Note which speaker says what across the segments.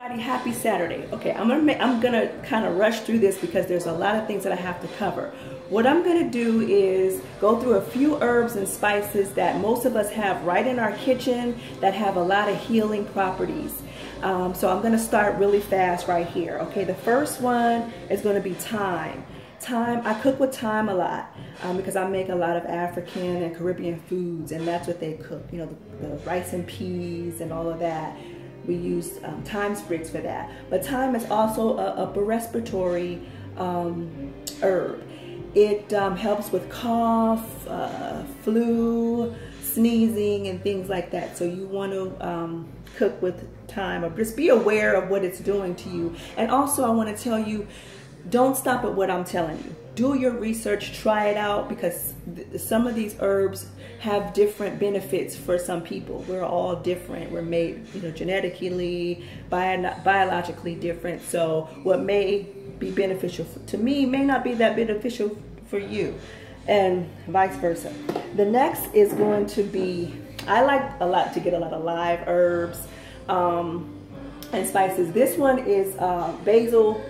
Speaker 1: Happy Saturday. Okay, I'm gonna kind of rush through this because there's a lot of things that I have to cover. What I'm gonna do is go through a few herbs and spices that most of us have right in our kitchen that have a lot of healing properties. So I'm gonna start really fast right here. Okay, the first one is gonna be thyme. Thyme, I cook with thyme a lot because I make a lot of African and Caribbean foods, and that's what they cook. You know, the rice and peas and all of that. We use thyme sprigs for that. But thyme is also a upper respiratory herb. It helps with cough, flu, sneezing, and things like that. So you want to cook with thyme, or just be aware of what it's doing to you. And also I want to tell you, don't stop at what I'm telling you. Do your research, try it out, because some of these herbs have different benefits for some people. We're all different. We're made, you know, genetically, biologically different. So what may be beneficial to me may not be that beneficial for you, and vice versa. The next is going to be, I like a lot to get a lot of live herbs and spices. This one is basil.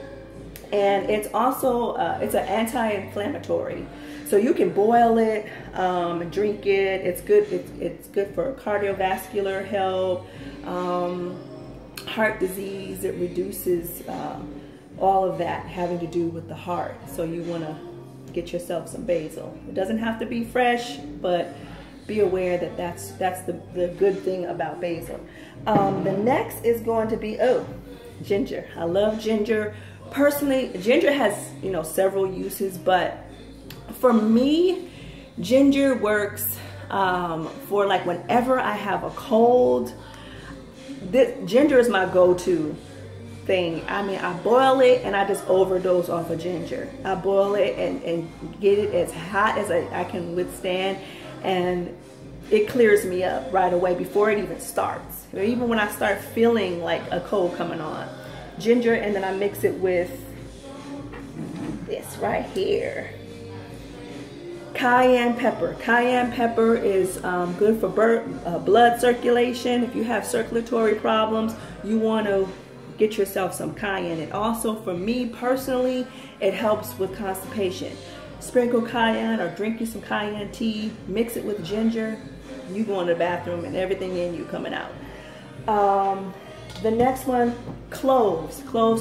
Speaker 1: And it's also, it's an anti-inflammatory. So you can boil it and drink it. It's good. It's good for cardiovascular health, heart disease. It reduces all of that having to do with the heart. So you want to get yourself some basil. It doesn't have to be fresh, but be aware that that's the good thing about basil. The next is going to be, ginger. I love ginger. Personally, ginger has, you know, several uses, but for me, ginger works for like whenever I have a cold. Ginger is my go-to thing. I mean, I boil it and I just overdose off of ginger. I boil it and get it as hot as I can withstand, and it clears me up right away before it even starts. Or even when I start feeling like a cold coming on. Ginger, and then I mix it with this right here, cayenne pepper. Cayenne pepper is good for blood circulation. If you have circulatory problems, you want to get yourself some cayenne. And also, for me personally, it helps with constipation. Sprinkle cayenne or drink you some cayenne tea, mix it with ginger, you go in the bathroom and everything in you coming out. The next one, cloves. Cloves.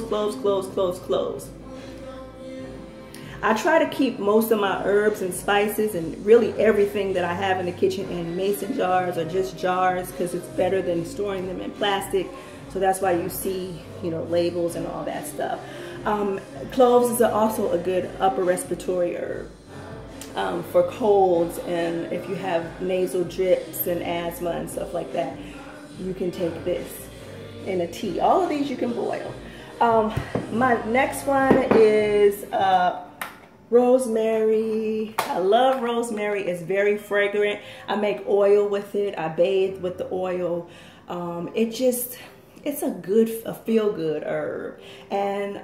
Speaker 1: I try to keep most of my herbs and spices and really everything that I have in the kitchen in mason jars or just jars, because it's better than storing them in plastic. So that's why you see, you know, labels and all that stuff. Cloves is also a good upper respiratory herb for colds, and if you have nasal drips and asthma and stuff like that, you can take this in a tea. All of these you can boil. My next one is rosemary. I love rosemary. It's very fragrant. I make oil with it. I bathe with the oil. It's a feel-good herb, and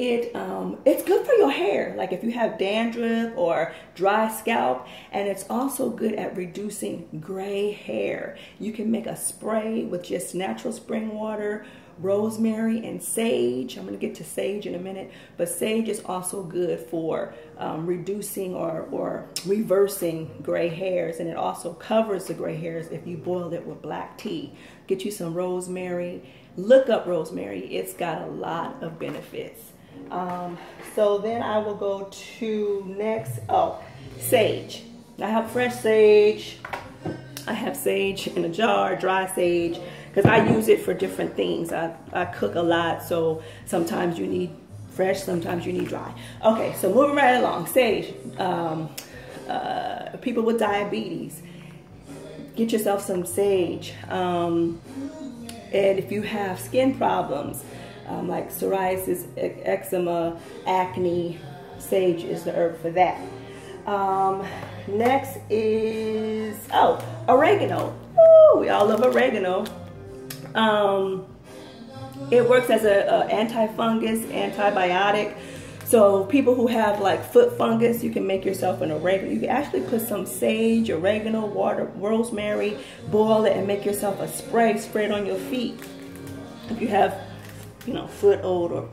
Speaker 1: it's good for your hair, like if you have dandruff or dry scalp, and it's also good at reducing gray hair. You can make a spray with just natural spring water, rosemary, and sage. I'm going to get to sage in a minute, but sage is also good for reducing or reversing gray hairs, and it also covers the gray hairs if you boil it with black tea. Get you some rosemary. Look up rosemary. It's got a lot of benefits. So then I will go to next, sage. I have fresh sage. I have sage in a jar, dry sage, because I use it for different things. I cook a lot, so sometimes you need fresh, sometimes you need dry. Okay, so moving right along, sage. People with diabetes, get yourself some sage. And if you have skin problems, like psoriasis, eczema, acne, sage is the herb for that. Next is, oregano. Ooh, we all love oregano. It works as an anti-fungus, antibiotic. So people who have like foot fungus, you can make yourself an oregano. You can actually put some sage, oregano, water, rosemary, boil it, and make yourself a spray, spray it on your feet. if you have, you know, foot odor.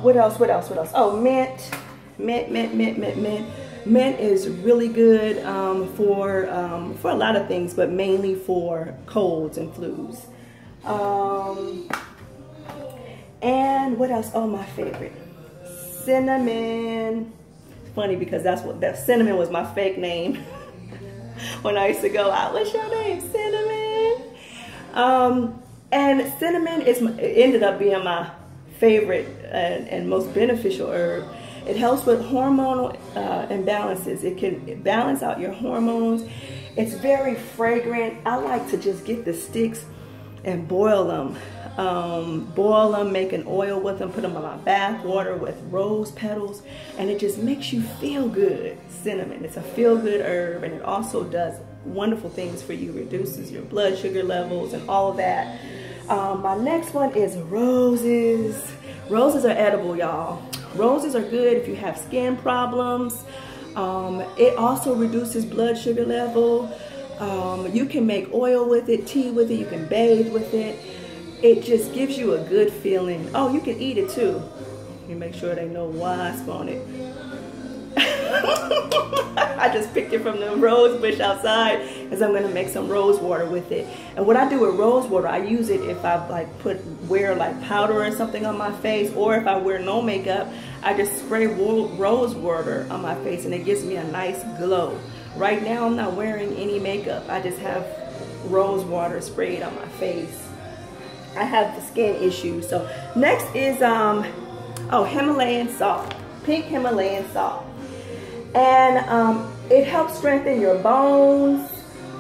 Speaker 1: What else? Oh, mint. Mint is really good for a lot of things, but mainly for colds and flus. And what else? Oh, my favorite, cinnamon. Funny because that cinnamon was my fake name when I used to go out. What's your name? Cinnamon. And cinnamon ended up being my favorite and most beneficial herb. It helps with hormonal imbalances. It can balance out your hormones. It's very fragrant. I like to just get the sticks and boil them. Make an oil with them, put them in my bath water with rose petals, and it just makes you feel good. Cinnamon, it's a feel-good herb, and it also does wonderful things for you, reduces your blood sugar levels and all of that. My next one is roses. Roses are edible, y'all. Roses are good if you have skin problems. It also reduces blood sugar level. You can make oil with it, tea with it, you can bathe with it. It just gives you a good feeling. Oh, you can eat it too. You make sure they know wasp on it. I just picked it from the rose bush outside because I'm gonna make some rose water with it. And what I do with rose water, I use it if I like wear like powder or something on my face, or if I wear no makeup, I just spray rose water on my face and it gives me a nice glow. Right now I'm not wearing any makeup. I just have rose water sprayed on my face. I have the skin issues. So next is Himalayan salt, pink Himalayan salt. And it helps strengthen your bones.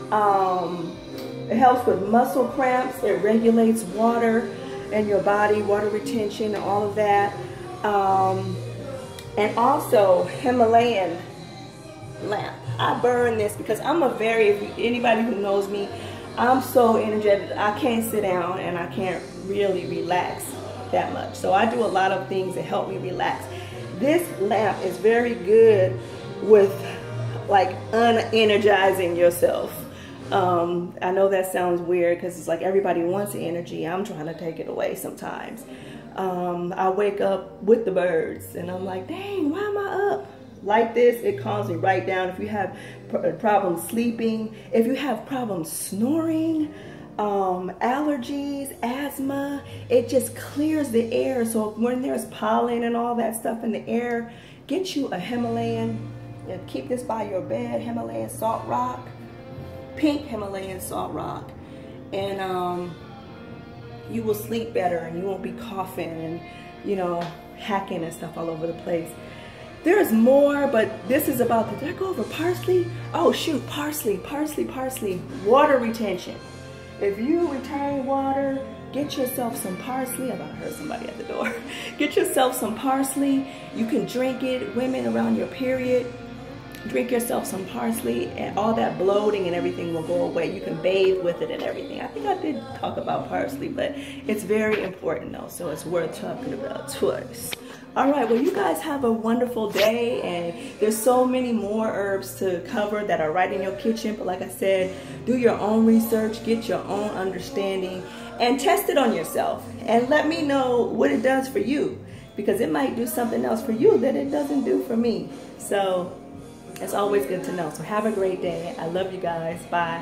Speaker 1: It helps with muscle cramps. It regulates water in your body, water retention, and all of that. And also Himalayan lamp. I burn this because I'm anybody who knows me, I'm so energetic. I can't sit down and I can't really relax that much. So I do a lot of things that help me relax. This lamp is very good with like unenergizing yourself. I know that sounds weird because it's like everybody wants energy. I'm trying to take it away sometimes. I wake up with the birds and I'm like, dang, why am I up? Like this, it calms me right down. If you have problems sleeping, if you have problems snoring, allergies, asthma, it just clears the air. So when there's pollen and all that stuff in the air, get you a Himalayan, and keep this by your bed, Himalayan salt rock, pink Himalayan salt rock, and you will sleep better and you won't be coughing and, you know, hacking and stuff all over the place. There's more, but this is about did I go over parsley? Oh shoot, parsley. Water retention. If you retain water, get yourself some parsley. I thought I heard somebody at the door. Get yourself some parsley. You can drink it. Women around your period, drink yourself some parsley and all that bloating and everything will go away. You can bathe with it and everything. I think I did talk about parsley, but it's very important though, so it's worth talking about twice. All right, well, you guys have a wonderful day, and there's so many more herbs to cover that are right in your kitchen. But like I said, do your own research, get your own understanding, and test it on yourself. And let me know what it does for you, because it might do something else for you that it doesn't do for me. So it's always good to know. So have a great day. I love you guys. Bye.